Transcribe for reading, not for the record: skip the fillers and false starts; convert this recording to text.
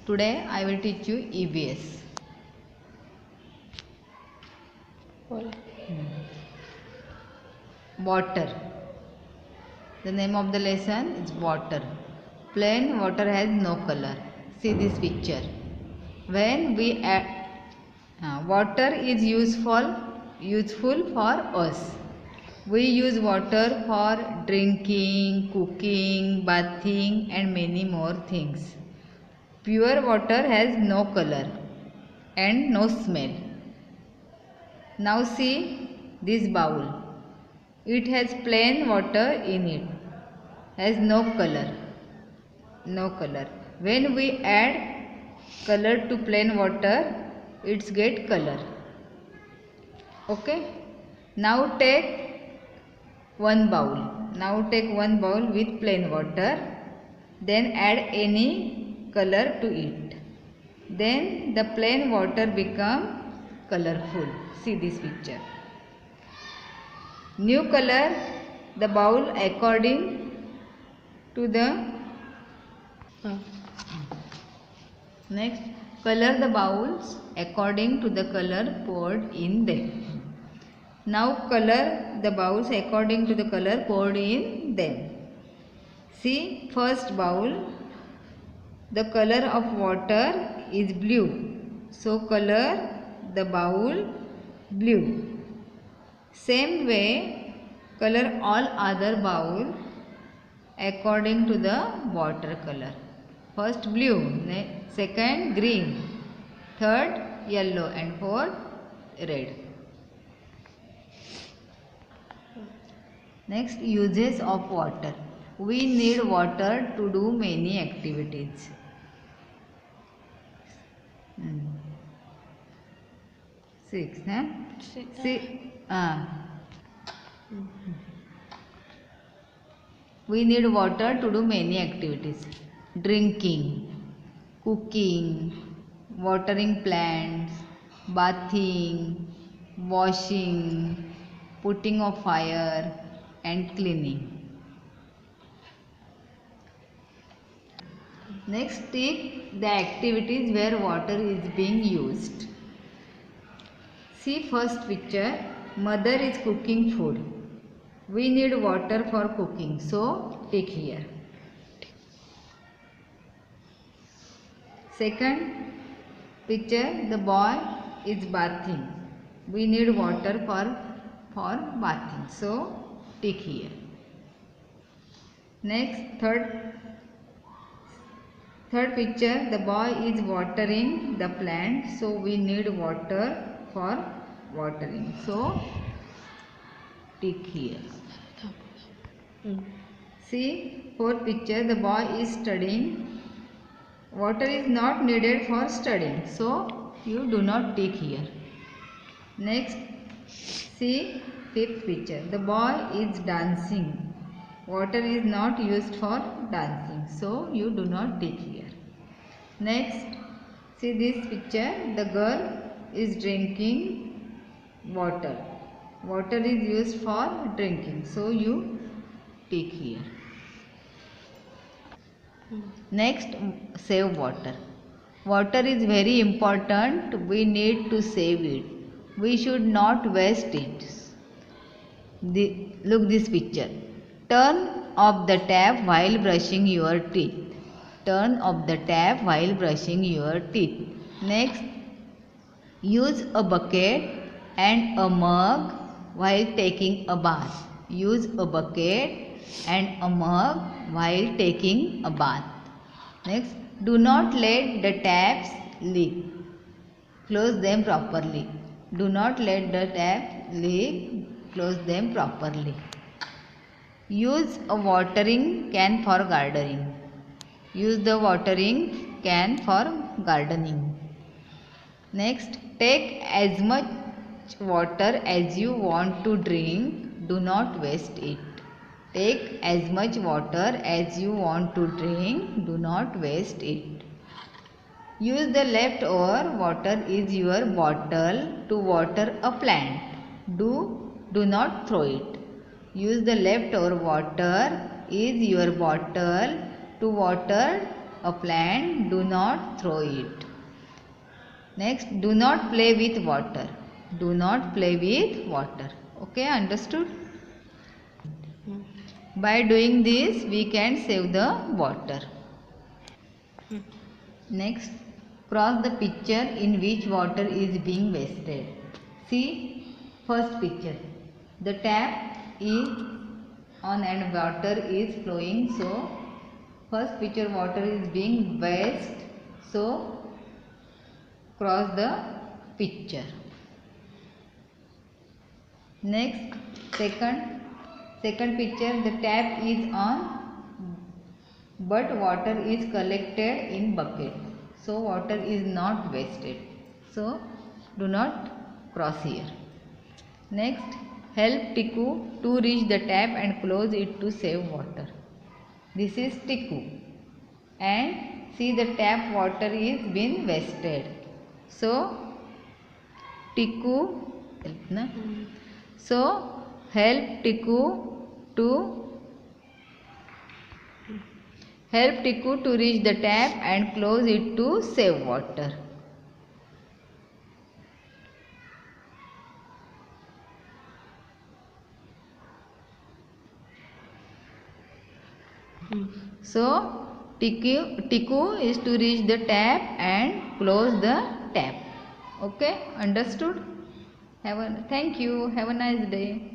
Today I will teach you EVS. Water. The name of the lesson is water. Plain water has no color. See this picture. When we add water is useful for us. We use water for drinking, cooking, bathing and many more things. Pure water has no color and no smell. Now see this bowl. It has plain water in it. Has no color. No color. When we add color to plain water, it's get color. Okay. Now take one bowl. Now take one bowl with plain water. Then add any color to it. Then the plain water become colorful. See this picture. New color the bowl according to the next color the bowls according to the color poured in them. Now color the bowls according to the color poured in them. See first bowl, the color of water is blue. So color the bowl blue. Same way color all other bowl according to the water color. First blue, second green, third yellow and fourth red. Next, uses of water. We need water to do many activities. Six, huh? We need water to do many activities. Drinking, cooking, watering plants, bathing, washing, putting of fire and cleaning. Next, take the activities where water is being used. See first picture, mother is cooking food. We need water for cooking, so take here. Second picture, the boy is bathing. We need water for bathing, so take here. Next, third picture, the boy is watering the plant, so we need water for watering, so tick here. See fourth picture, the boy is studying. Water is not needed for studying, so you do not tick here. Next, see fifth picture, the boy is dancing. Water is not used for dancing, so you do not tick here. Next, see this picture, the girl is drinking water. Water is used for drinking, so you tick here. Next, save water. Water is very important. We need to save it. We should not waste it. Look this picture. Turn off the tap while brushing your teeth. Turn off the tap while brushing your teeth. Next, use a bucket and a mug while taking a bath. Use a bucket and a mug while taking a bath. Next, do not let the taps leak. Close them properly. Do not let the taps leak. Close them properly. Use a watering can for gardening. Use the watering can for gardening. Next, take as much water as you want to drink. Do not waste it. Take as much water as you want to drink. Do not waste it. Use the leftover water is your bottle to water a plant. Do not throw it. Use the leftover water is your bottle to water a plant, do not throw it. Next, do not play with water. Do not play with water. Okay, understood? By doing this, we can save the water. Next, cross the picture in which water is being wasted. See, first picture. The tap is on and water is flowing. So, first picture water is being wasted. So, cross the picture. Next, second picture, the tap is on but water is collected in bucket. So water is not wasted. So do not cross here. Next, help Tiku to reach the tap and close it to save water. This is Tiku. And see, the tap water is been wasted. So Tiku help na? So help Tiku to reach the tap and close it to save water. So Tiku is to reach the tap and close the tap. Okay, understood? Thank you. Have a nice day.